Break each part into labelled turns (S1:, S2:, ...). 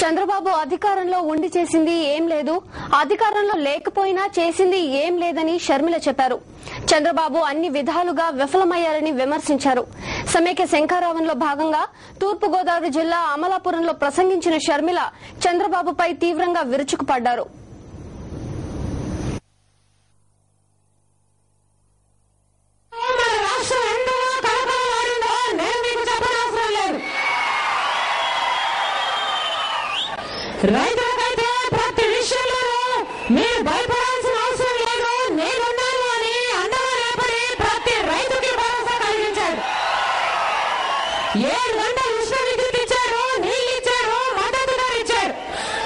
S1: చంద్రబాబు అధికారంలో ఉండి చేసింది ఏం లేదు, అధికారంలో లేకపోయినా చేసింది ఏం లేదని షర్మిల చెప్పారు. చంద్రబాబు అన్ని విధాలుగా విఫలమయ్యారని విమర్శించారు. సమైక్య శంఖారావంలో భాగంగా తూర్పుగోదావరి జిల్లా అమలాపురంలో ప్రసంగించిన షర్మిల చంద్రబాబుపై తీవ్రంగా విరుచుకుపడ్డారు.
S2: రైతులకైతే ప్రతి విషయంలోనూ మీరు భయపడాల్సిన అవసరం లేదు, నేనున్నాను అని అండగా నిలబడి ప్రతి రైతుకి భరోసా కలిగించారు. 7 గంటలు ఉష్ణ విద్యుత్ ఇచ్చారు, నీళ్లు ఇచ్చారు, మద్దతు ధర ఇచ్చారు,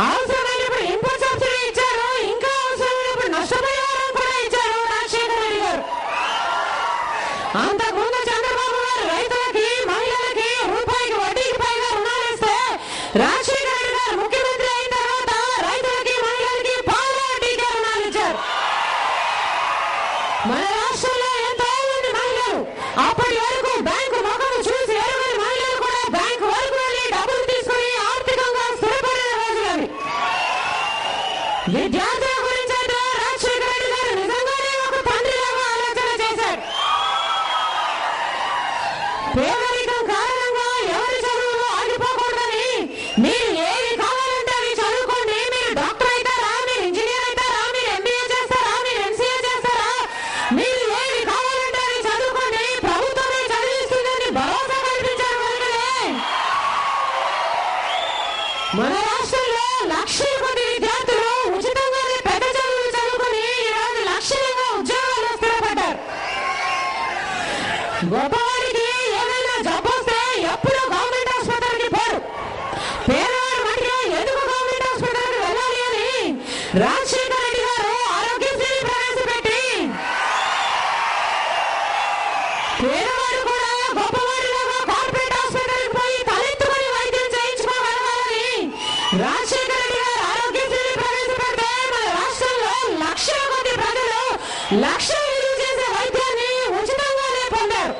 S2: అవసరమైనప్పుడు ఇన్పుట్ సబ్సిడీ ఇచ్చారు, ఇంకా అవసరమైనప్పుడు నష్టపరిహారం కూడా ఇచ్చారు రాజశేఖర రెడ్డి గారు. అంతకుముందు చంద్రబాబు గారు రైతులకి మహిళలకి రూపాయికి వడ్డీకి పైగా రుణాలు ఇస్తే రాజశేఖర రెడ్డి గారు ముఖ్యమంత్రి అయిన తర్వాత రైతులకి మహిళలకి పాల వడ్డీకి రుణాలు ఇచ్చారు. మన రాష్ట్రంలో ఎంతో మంది మహిళలు అప్పటి వరకు బ్యాంకు మొఖం చూసి ఎరుగని మహిళలు కూడా బ్యాంకు వరకు వెళ్లి డబ్బులు తీసుకుని ఆర్థికంగా స్థిరపడిన రోజులవి. విద్యార్థుల గురించి అయితే రాజశేఖర రెడ్డి గారు నిజంగానే ఒక తండ్రిలాగా ఆలోచన చేశారు. పేదరికం కారణంగా ఎవరి చదువులు ఆగిపోకూడదని మీరు ఏది కావాలంటే అవి చదువుకోండి, మీరు డాక్టర్ అవుతారా, మీరు ఇంజనీర్ అవుతారా, మీరు ఎంబీఏ చేస్తారా, మీరు ఎంసీఏ చేస్తారా, మీరు ఏది కావాలంటే అవి చదువుకోండి, ప్రభుత్వమే చదివిస్తుందని భరోసా కల్పించారు. మన రాష్ట్రంలో లక్షల కొద్ది విద్యార్థులు ఉచితంగానే పెద్ద చదువులు చదువుకుని ఈరోజు లక్షలంగా ఉద్యోగాల్లో స్థిరపడ్డారు. గొప్పవారికి ఏదైనా జబ్బు వస్తే ఎప్పుడు గవర్నమెంట్ హాస్పిటల్కి పోరు, పేదవాడు మటుకే ఎందుకు గవర్నమెంట్ హాస్పిటల్కి వెళ్ళాలి అని రాజశేఖర రెడ్డి గారు ఆరోగ్యశ్రీ ప్రవేశపెట్టి పేదవాడు కూడా గొప్పవాడిలాగా కార్పొరేట్ హాస్పిటల్కి పోయి తలెత్తుకుని వైద్యం చేయించుకోగలగాలని రాజశేఖర రెడ్డి గారు ఆరోగ్యశ్రీ ప్రవేశపెడితే మన రాష్ట్రంలో లక్షల కొద్ది ప్రజలు లక్షల విలువ చేసే వైద్యాన్ని ఉచితంగానే పొందారు.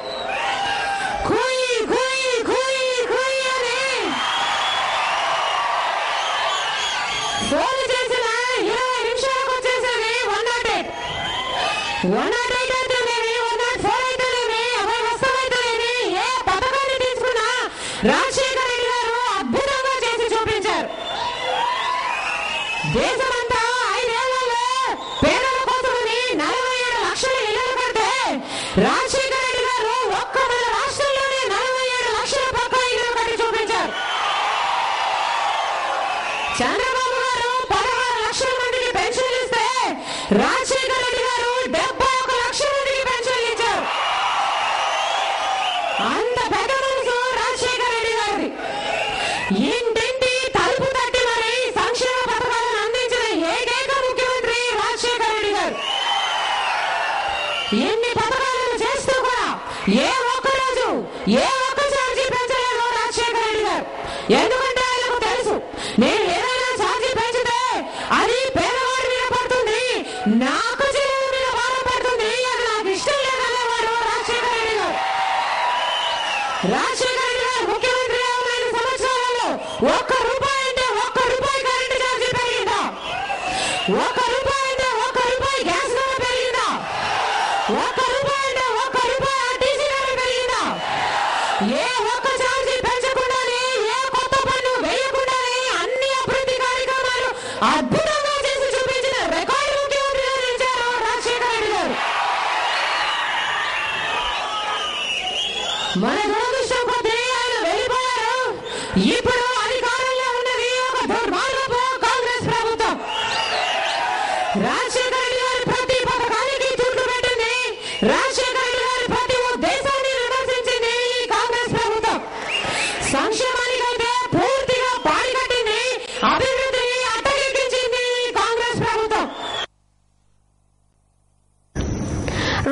S2: కుయ్ కుయ్ కుయ్ కుయ్ అని ఫోన్ చేసిన 20 నిమిషాలకు వచ్చేసేది 108. 108 అయితేనేమి, 104 అయితేనేమి, అభయ హస్తం అయితేనేమి, ఏ పథకాన్ని తీసుకున్నా రాజశేఖర రెడ్డి గారు అద్భుతంగా చేసి చూపించారు. దేశమంతా 5 ఏళ్లలో పేదల కోసమని 47 లక్షల ఇళ్లను కడితే రాజశేఖర రెడ్డి గారు ఒక్క మన రాష్ట్రంలోనే 47 లక్షల పక్కా ఇళ్లు కట్టి చూపించారు. చంద్రబాబు గారు 16 లక్షల మందికి పెన్షన్లు ఇస్తే రాజశేఖర రెడ్డి గారు 71 లక్షల మందికి పెన్షన్లు ఇచ్చారు. అంత పెద్ద మనసు రాజశేఖర రెడ్డి గారిది. ఇంటింటి తలుపు తట్టి మరి సంక్షేమ పథకాలను అందించిన ఏకైక ముఖ్యమంత్రి రాజశేఖర రెడ్డి గారు. ఎన్ని పథకాలను చేస్తూ కూడా ఏ ఒక్క రోజు ఏ ఒక్క ఛార్జీ పెంచలేదు రాజశేఖర రెడ్డి గారు. ఎందుకంటే ఆయనకు తెలుసు, నేను ఏదైనా ఛార్జీ పెంచితే అది పేదవాడి మీద పడుతుంది, నాకు చెల్లెల మీద బాధపడుతుంది, అది నాకు ఇష్టం లేదనేవాడు రాజశేఖర రెడ్డి గారు. రాజశేఖర రెడ్డి గారు ముఖ్యమంత్రి 5 సంవత్సరాలలో ₹1 అంటే ₹1 కరెంటు ఛార్జీ పెరిగిందా? ₹1 అంటే ₹1 గ్యాస్ ధర పెరిగిందా? ₹1 అంటే ₹1 ఆర్టీసీ ధర పెరిగిందా? ఏ ఒక్క ఛార్జీ పెంచకుండానే, ఏ కొత్త పన్ను వేయకుండానే అన్ని అభివృద్ధి కార్యక్రమాలు అద్భుతంగా చేసి చూపించిన రికార్డు ముఖ్యమంత్రిగా నిలిచారు రాజశేఖర రెడ్డి గారు. మన దురదృష్టం కొద్దీ ఆయన వెళ్ళిపోయారు. ఇప్పుడు అధికారంలో ఉన్నది ఒక దుర్మార్గపు కాంగ్రెస్ ప్రభుత్వం. రాజశేఖర రెడ్డి గారి ప్రతి పథకానికి చుట్టూ పెట్టింది, రాజశేఖర రెడ్డి గారి ప్రతి ఉద్దేశాన్ని విమర్శించింది ఈ కాంగ్రెస్ ప్రభుత్వం. సంక్షేమానికైతే పూర్తిగా పాడి కట్టింది, అభివృద్ధిని అడ్డగించింది ఈ కాంగ్రెస్ ప్రభుత్వం.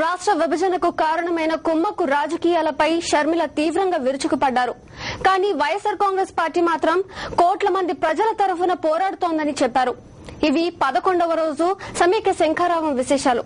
S1: రాష్ట్ర విభజనకు కారణమైన కుమ్మక్కు రాజకీయాలపై షర్మిల తీవ్రంగా విరుచుకుపడ్డారు. కానీ వైఎస్సార్ కాంగ్రెస్ పార్టీ మాత్రం కోట్ల మంది ప్రజల తరఫున పోరాడుతోందని చెప్పారు. ఇవి 11వ రోజు సమైక్య శంఖారావం విశేషాలు.